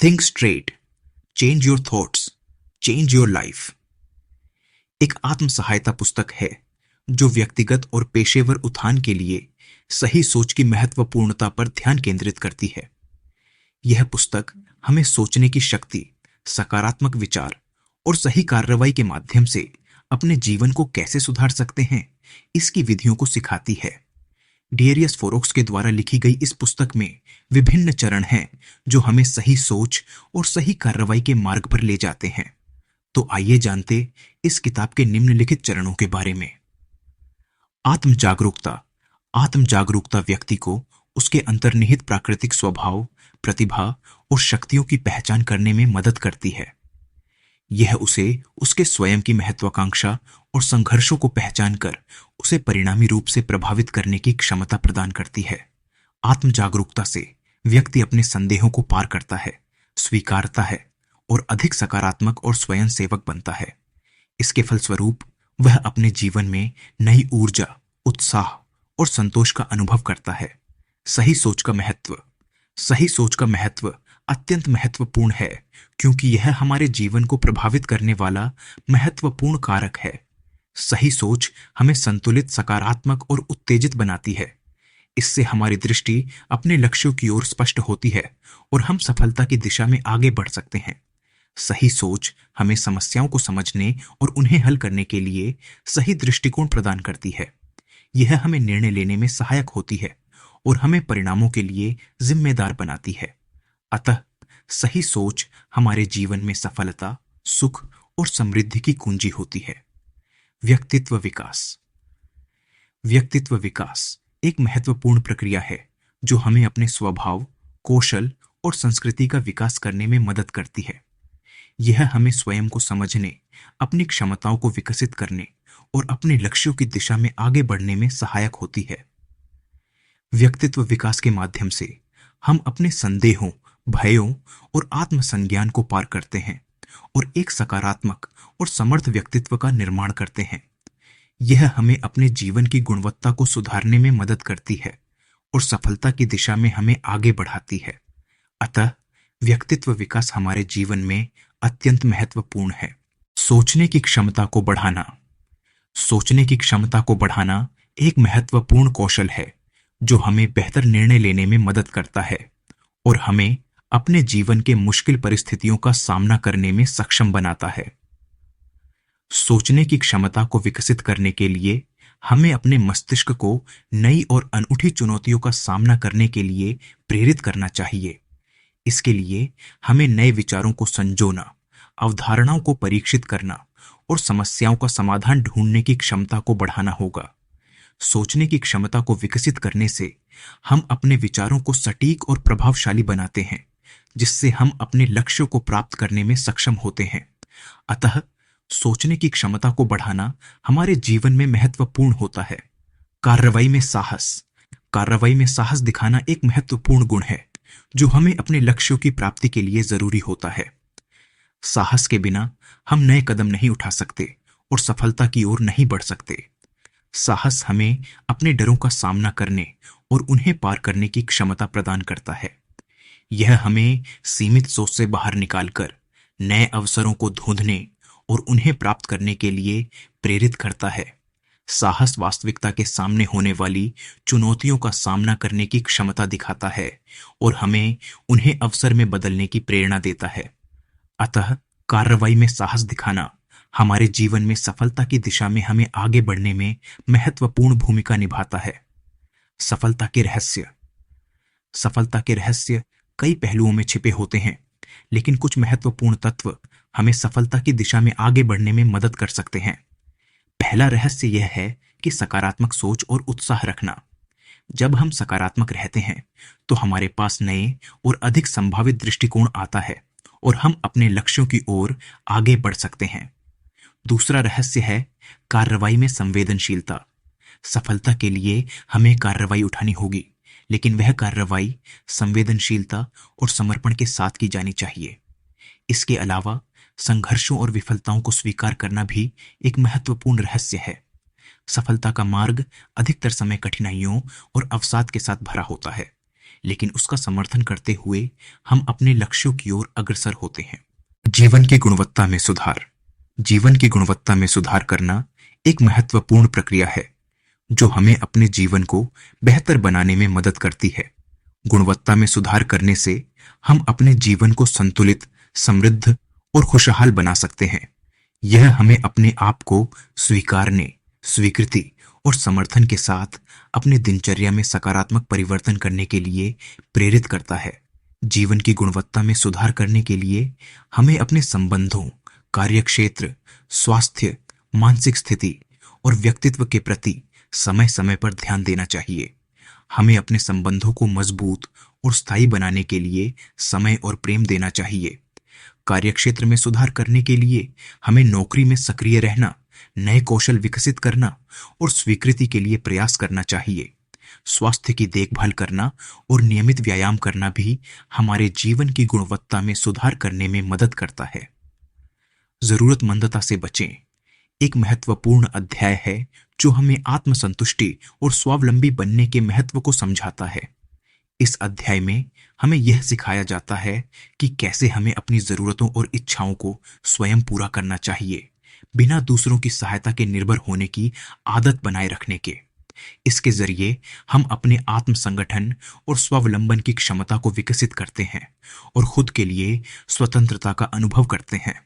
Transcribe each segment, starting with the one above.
Think straight, change your thoughts, change your life एक आत्म सहायता पुस्तक है जो व्यक्तिगत और पेशेवर उत्थान के लिए सही सोच की महत्वपूर्णता पर ध्यान केंद्रित करती है। यह पुस्तक हमें सोचने की शक्ति, सकारात्मक विचार और सही कार्रवाई के माध्यम से अपने जीवन को कैसे सुधार सकते हैं, इसकी विधियों को सिखाती है। डेरियस फोरोक्स के द्वारा लिखी गई इस पुस्तक में विभिन्न चरण हैं जो हमें सही सोच और सही कार्रवाई के मार्ग पर ले जाते हैं। तो आइए जानते इस किताब के निम्नलिखित चरणों के बारे में। आत्म जागरूकता। आत्म जागरूकता व्यक्ति को उसके अंतर्निहित प्राकृतिक स्वभाव, प्रतिभा और शक्तियों की पहचान करने में मदद करती है। यह उसे उसके स्वयं की महत्वाकांक्षा और संघर्षों को पहचान कर उसे परिणामी रूप से प्रभावित करने की क्षमता प्रदान करती है। आत्म जागरूकता से व्यक्ति अपने संदेहों को पार करता है, स्वीकारता है और अधिक सकारात्मक और स्वयं सेवक बनता है। इसके फलस्वरूप वह अपने जीवन में नई ऊर्जा, उत्साह और संतोष का अनुभव करता है। सही सोच का महत्व। सही सोच का महत्व अत्यंत महत्वपूर्ण है क्योंकि यह हमारे जीवन को प्रभावित करने वाला महत्वपूर्ण कारक है। सही सोच हमें संतुलित, सकारात्मक और उत्तेजित बनाती है। इससे हमारी दृष्टि अपने लक्ष्यों की ओर स्पष्ट होती है और हम सफलता की दिशा में आगे बढ़ सकते हैं। सही सोच हमें समस्याओं को समझने और उन्हें हल करने के लिए सही दृष्टिकोण प्रदान करती है। यह हमें निर्णय लेने में सहायक होती है और हमें परिणामों के लिए जिम्मेदार बनाती है। अतः सही सोच हमारे जीवन में सफलता, सुख और समृद्धि की कुंजी होती है। व्यक्तित्व विकास। व्यक्तित्व विकास एक महत्वपूर्ण प्रक्रिया है जो हमें अपने स्वभाव, कौशल और संस्कृति का विकास करने में मदद करती है। यह हमें स्वयं को समझने, अपनी क्षमताओं को विकसित करने और अपने लक्ष्यों की दिशा में आगे बढ़ने में सहायक होती है। व्यक्तित्व विकास के माध्यम से हम अपने संदेहों, भयों और आत्मसंज्ञान को पार करते हैं और एक सकारात्मक और समर्थ व्यक्तित्व का निर्माण करते हैं। यह हमें अपने जीवन की गुणवत्ता को सुधारने में मदद करती है और सफलता की दिशा में हमें आगे बढ़ाती है। अतः व्यक्तित्व विकास हमारे जीवन में अत्यंत महत्वपूर्ण है। सोचने की क्षमता को बढ़ाना। सोचने की क्षमता को बढ़ाना एक महत्वपूर्ण कौशल है जो हमें बेहतर निर्णय लेने में मदद करता है और हमें अपने जीवन के मुश्किल परिस्थितियों का सामना करने में सक्षम बनाता है। सोचने की क्षमता को विकसित करने के लिए हमें अपने मस्तिष्क को नई और अनूठी चुनौतियों का सामना करने के लिए प्रेरित करना चाहिए। इसके लिए हमें नए विचारों को संजोना, अवधारणाओं को परीक्षित करना और समस्याओं का समाधान ढूंढने की क्षमता को बढ़ाना होगा। सोचने की क्षमता को विकसित करने से हम अपने विचारों को सटीक और प्रभावशाली बनाते हैं, जिससे हम अपने लक्ष्यों को प्राप्त करने में सक्षम होते हैं। अतः सोचने की क्षमता को बढ़ाना हमारे जीवन में महत्वपूर्ण होता है। कार्रवाई में साहस। कार्रवाई में साहस दिखाना एक महत्वपूर्ण गुण है जो हमें अपने लक्ष्यों की प्राप्ति के लिए जरूरी होता है। साहस के बिना हम नए कदम नहीं उठा सकते और सफलता की ओर नहीं बढ़ सकते। साहस हमें अपने डरों का सामना करने और उन्हें पार करने की क्षमता प्रदान करता है। यह हमें सीमित सोच से बाहर निकालकर नए अवसरों को ढूंढने और उन्हें प्राप्त करने के लिए प्रेरित करता है। साहस वास्तविकता के सामने होने वाली चुनौतियों का सामना करने की क्षमता दिखाता है और हमें उन्हें अवसर में बदलने की प्रेरणा देता है। अतः कार्रवाई में साहस दिखाना हमारे जीवन में सफलता की दिशा में हमें आगे बढ़ने में महत्वपूर्ण भूमिका निभाता है। सफलता के रहस्य। सफलता के रहस्य कई पहलुओं में छिपे होते हैं, लेकिन कुछ महत्वपूर्ण तत्व हमें सफलता की दिशा में आगे बढ़ने में मदद कर सकते हैं। पहला रहस्य यह है कि सकारात्मक सोच और उत्साह रखना। जब हम सकारात्मक रहते हैं तो हमारे पास नए और अधिक संभावित दृष्टिकोण आता है और हम अपने लक्ष्यों की ओर आगे बढ़ सकते हैं। दूसरा रहस्य है कार्रवाई में संवेदनशीलता। सफलता के लिए हमें कार्रवाई उठानी होगी, लेकिन वह कार्रवाई संवेदनशीलता और समर्पण के साथ की जानी चाहिए। इसके अलावा संघर्षों और विफलताओं को स्वीकार करना भी एक महत्वपूर्ण रहस्य है। सफलता का मार्ग अधिकतर समय कठिनाइयों और अवसाद के साथ भरा होता है, लेकिन उसका समर्थन करते हुए हम अपने लक्ष्यों की ओर अग्रसर होते हैं। जीवन की गुणवत्ता में सुधार। जीवन की गुणवत्ता में सुधार करना एक महत्वपूर्ण प्रक्रिया है जो हमें अपने जीवन को बेहतर बनाने में मदद करती है। गुणवत्ता में सुधार करने से हम अपने जीवन को संतुलित, समृद्ध और खुशहाल बना सकते हैं। यह हमें अपने आप को स्वीकारने, स्वीकृति और समर्थन के साथ अपने दिनचर्या में सकारात्मक परिवर्तन करने के लिए प्रेरित करता है। जीवन की गुणवत्ता में सुधार करने के लिए हमें अपने संबंधों, कार्यक्षेत्र, स्वास्थ्य, मानसिक स्थिति और व्यक्तित्व के प्रति समय समय पर ध्यान देना चाहिए। हमें अपने संबंधों को मजबूत और स्थायी बनाने के लिए समय और प्रेम देना चाहिए। कार्यक्षेत्र में सुधार करने के लिए हमें नौकरी में सक्रिय रहना, नए कौशल विकसित करना और स्वीकृति के लिए प्रयास करना चाहिए। स्वास्थ्य की देखभाल करना और नियमित व्यायाम करना भी हमारे जीवन की गुणवत्ता में सुधार करने में मदद करता है। जरूरतमंदता से बचें एक महत्वपूर्ण अध्याय है जो हमें आत्मसंतुष्टि और स्वावलंबी बनने के महत्व को समझाता है। इस अध्याय में हमें यह सिखाया जाता है कि कैसे हमें अपनी जरूरतों और इच्छाओं को स्वयं पूरा करना चाहिए, बिना दूसरों की सहायता के निर्भर होने की आदत बनाए रखने के। इसके जरिए हम अपने आत्म संगठन और स्वावलंबन की क्षमता को विकसित करते हैं और खुद के लिए स्वतंत्रता का अनुभव करते हैं।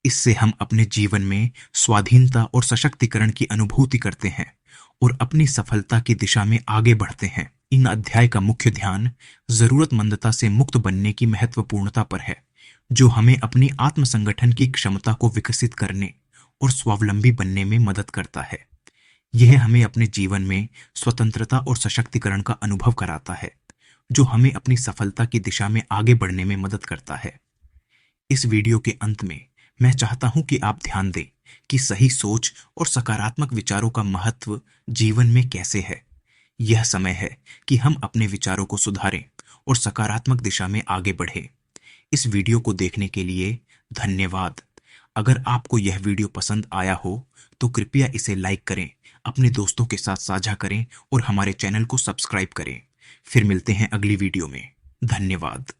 इससे हम अपने जीवन में स्वाधीनता और सशक्तिकरण की अनुभूति करते हैं और अपनी सफलता की दिशा में आगे बढ़ते हैं। इन अध्याय का मुख्य ध्यान जरूरतमंदता से मुक्त बनने की महत्वपूर्णता पर है, जो हमें अपनी आत्म संगठन की क्षमता को विकसित करने और स्वावलंबी बनने में मदद करता है। यह हमें अपने जीवन में स्वतंत्रता और सशक्तिकरण का अनुभव कराता है, जो हमें अपनी सफलता की दिशा में आगे बढ़ने में मदद करता है। इस वीडियो के अंत में मैं चाहता हूं कि आप ध्यान दें कि सही सोच और सकारात्मक विचारों का महत्व जीवन में कैसे है। यह समय है कि हम अपने विचारों को सुधारें और सकारात्मक दिशा में आगे बढ़ें। इस वीडियो को देखने के लिए धन्यवाद। अगर आपको यह वीडियो पसंद आया हो तो कृपया इसे लाइक करें, अपने दोस्तों के साथ साझा करें और हमारे चैनल को सब्सक्राइब करें। फिर मिलते हैं अगली वीडियो में। धन्यवाद।